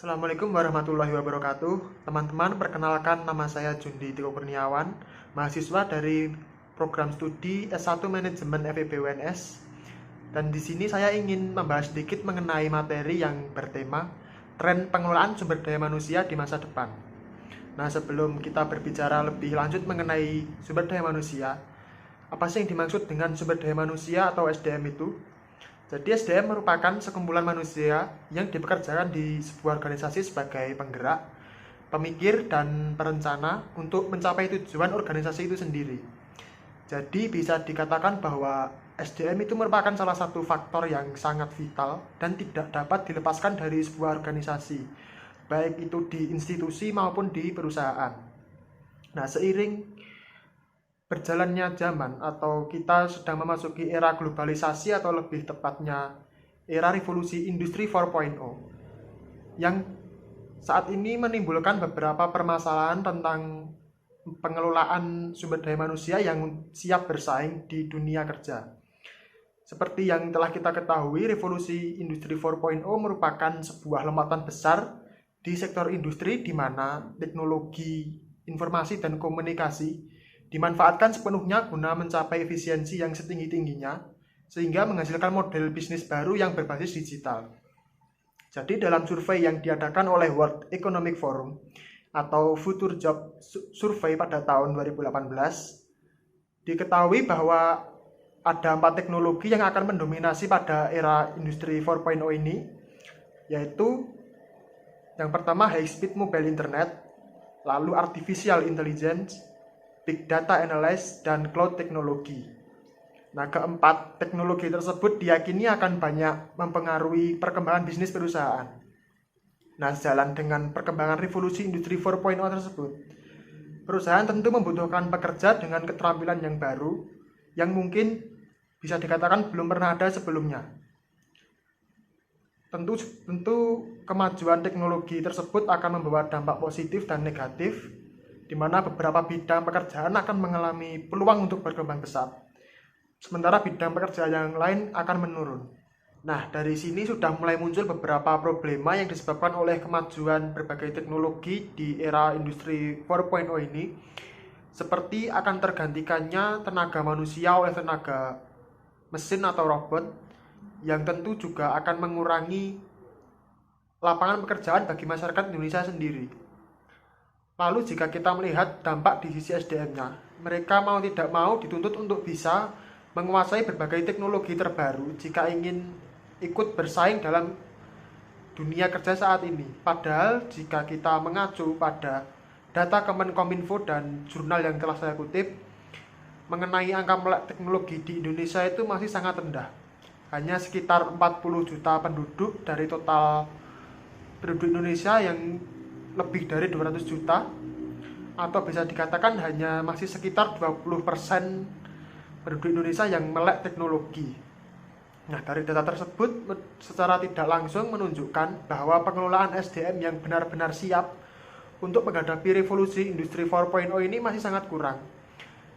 Assalamualaikum warahmatullahi wabarakatuh. Teman-teman, perkenalkan nama saya Jundi Tiko Kurniawan, mahasiswa dari program studi S1 Manajemen FEB UNS. Dan di sini saya ingin membahas sedikit mengenai materi yang bertema tren pengelolaan sumber daya manusia di masa depan. Nah, sebelum kita berbicara lebih lanjut mengenai sumber daya manusia, apa sih yang dimaksud dengan sumber daya manusia atau SDM itu? Jadi SDM merupakan sekumpulan manusia yang dipekerjakan di sebuah organisasi sebagai penggerak, pemikir, dan perencana untuk mencapai tujuan organisasi itu sendiri. Jadi bisa dikatakan bahwa SDM itu merupakan salah satu faktor yang sangat vital dan tidak dapat dilepaskan dari sebuah organisasi, baik itu di institusi maupun di perusahaan. Nah, seiring berjalannya zaman atau kita sedang memasuki era globalisasi atau lebih tepatnya era revolusi industri 4.0 yang saat ini menimbulkan beberapa permasalahan tentang pengelolaan sumber daya manusia yang siap bersaing di dunia kerja. Seperti yang telah kita ketahui, revolusi industri 4.0 merupakan sebuah lompatan besar di sektor industri di mana teknologi informasi dan komunikasi dimanfaatkan sepenuhnya guna mencapai efisiensi yang setinggi-tingginya, sehingga menghasilkan model bisnis baru yang berbasis digital. Jadi dalam survei yang diadakan oleh World Economic Forum atau Future Job Survey pada tahun 2018, diketahui bahwa ada 4 teknologi yang akan mendominasi pada era industri 4.0 ini, yaitu yang pertama high speed mobile internet, lalu artificial intelligence, big data analysis, dan cloud teknologi. Nah, keempat teknologi tersebut diyakini akan banyak mempengaruhi perkembangan bisnis perusahaan. Nah, sejalan dengan perkembangan revolusi industri 4.0 tersebut, perusahaan tentu membutuhkan pekerja dengan keterampilan yang baru, yang mungkin bisa dikatakan belum pernah ada sebelumnya. Tentu kemajuan teknologi tersebut akan membawa dampak positif dan negatif, di mana beberapa bidang pekerjaan akan mengalami peluang untuk berkembang pesat, sementara bidang pekerjaan yang lain akan menurun. Nah, dari sini sudah mulai muncul beberapa problema yang disebabkan oleh kemajuan berbagai teknologi di era industri 4.0 ini, seperti akan tergantikannya tenaga manusia oleh tenaga mesin atau robot, yang tentu juga akan mengurangi lapangan pekerjaan bagi masyarakat Indonesia sendiri. Lalu jika kita melihat dampak di sisi SDM-nya, mereka mau tidak mau dituntut untuk bisa menguasai berbagai teknologi terbaru jika ingin ikut bersaing dalam dunia kerja saat ini. Padahal jika kita mengacu pada data Kemenkominfo dan jurnal yang telah saya kutip, mengenai angka melek teknologi di Indonesia itu masih sangat rendah. Hanya sekitar 40 juta penduduk dari total penduduk Indonesia yang lebih dari 200 juta, atau bisa dikatakan hanya masih sekitar 20% penduduk Indonesia yang melek teknologi. Nah, dari data tersebut secara tidak langsung menunjukkan bahwa pengelolaan SDM yang benar-benar siap untuk menghadapi revolusi industri 4.0 ini masih sangat kurang.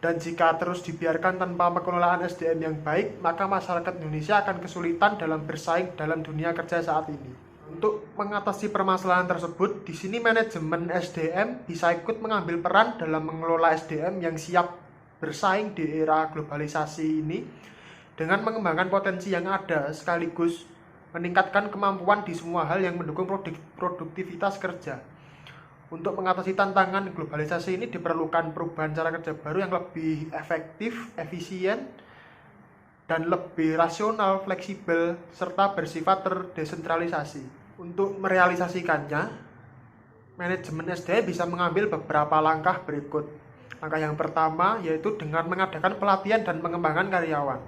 Dan jika terus dibiarkan tanpa pengelolaan SDM yang baik, maka masyarakat Indonesia akan kesulitan dalam bersaing dalam dunia kerja saat ini. Untuk mengatasi permasalahan tersebut, di sini manajemen SDM bisa ikut mengambil peran dalam mengelola SDM yang siap bersaing di era globalisasi ini dengan mengembangkan potensi yang ada sekaligus meningkatkan kemampuan di semua hal yang mendukung produktivitas kerja. Untuk mengatasi tantangan globalisasi ini diperlukan perubahan cara kerja baru yang lebih efektif, efisien, dan lebih rasional, fleksibel, serta bersifat terdesentralisasi. Untuk merealisasikannya, manajemen SDM bisa mengambil beberapa langkah berikut. Langkah yang pertama yaitu dengan mengadakan pelatihan dan pengembangan karyawan.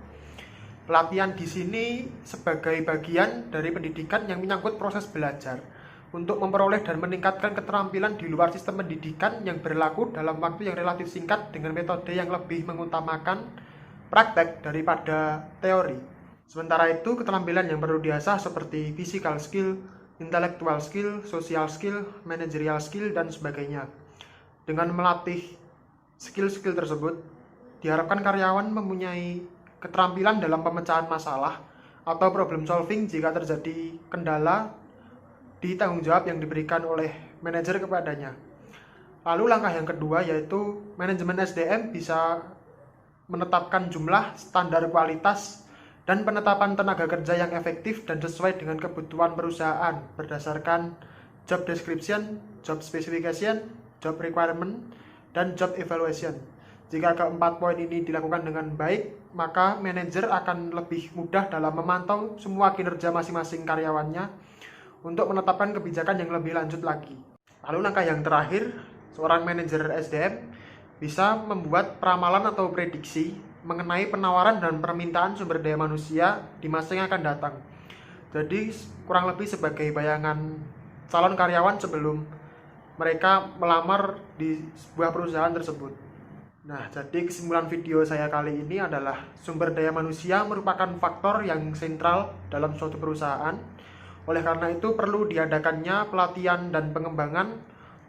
Pelatihan di sini sebagai bagian dari pendidikan yang menyangkut proses belajar untuk memperoleh dan meningkatkan keterampilan di luar sistem pendidikan yang berlaku dalam waktu yang relatif singkat dengan metode yang lebih mengutamakan praktek daripada teori. Sementara itu, keterampilan yang perlu diasah seperti physical skill, intellectual skill, social skill, managerial skill, dan sebagainya. Dengan melatih skill-skill tersebut, diharapkan karyawan mempunyai keterampilan dalam pemecahan masalah atau problem solving jika terjadi kendala di tanggung jawab yang diberikan oleh manajer kepadanya. Lalu langkah yang kedua yaitu manajemen SDM bisa menetapkan jumlah, standar kualitas, dan penetapan tenaga kerja yang efektif dan sesuai dengan kebutuhan perusahaan berdasarkan job description, job specification, job requirement, dan job evaluation. Jika keempat poin ini dilakukan dengan baik, maka manajer akan lebih mudah dalam memantau semua kinerja masing-masing karyawannya untuk menetapkan kebijakan yang lebih lanjut lagi. Lalu langkah yang terakhir, seorang manajer SDM bisa membuat peramalan atau prediksi mengenai penawaran dan permintaan sumber daya manusia di masa yang akan datang. Jadi kurang lebih sebagai bayangan calon karyawan sebelum mereka melamar di sebuah perusahaan tersebut. Nah, jadi kesimpulan video saya kali ini adalah sumber daya manusia merupakan faktor yang sentral dalam suatu perusahaan. Oleh karena itu perlu diadakannya pelatihan dan pengembangan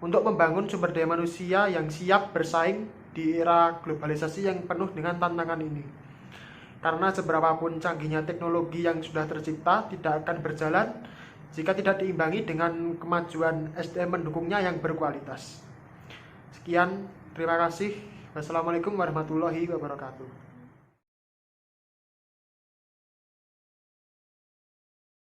untuk membangun sumber daya manusia yang siap bersaing di era globalisasi yang penuh dengan tantangan ini. Karena seberapapun canggihnya teknologi yang sudah tercipta tidak akan berjalan jika tidak diimbangi dengan kemajuan SDM mendukungnya yang berkualitas. Sekian, terima kasih. Wassalamualaikum warahmatullahi wabarakatuh.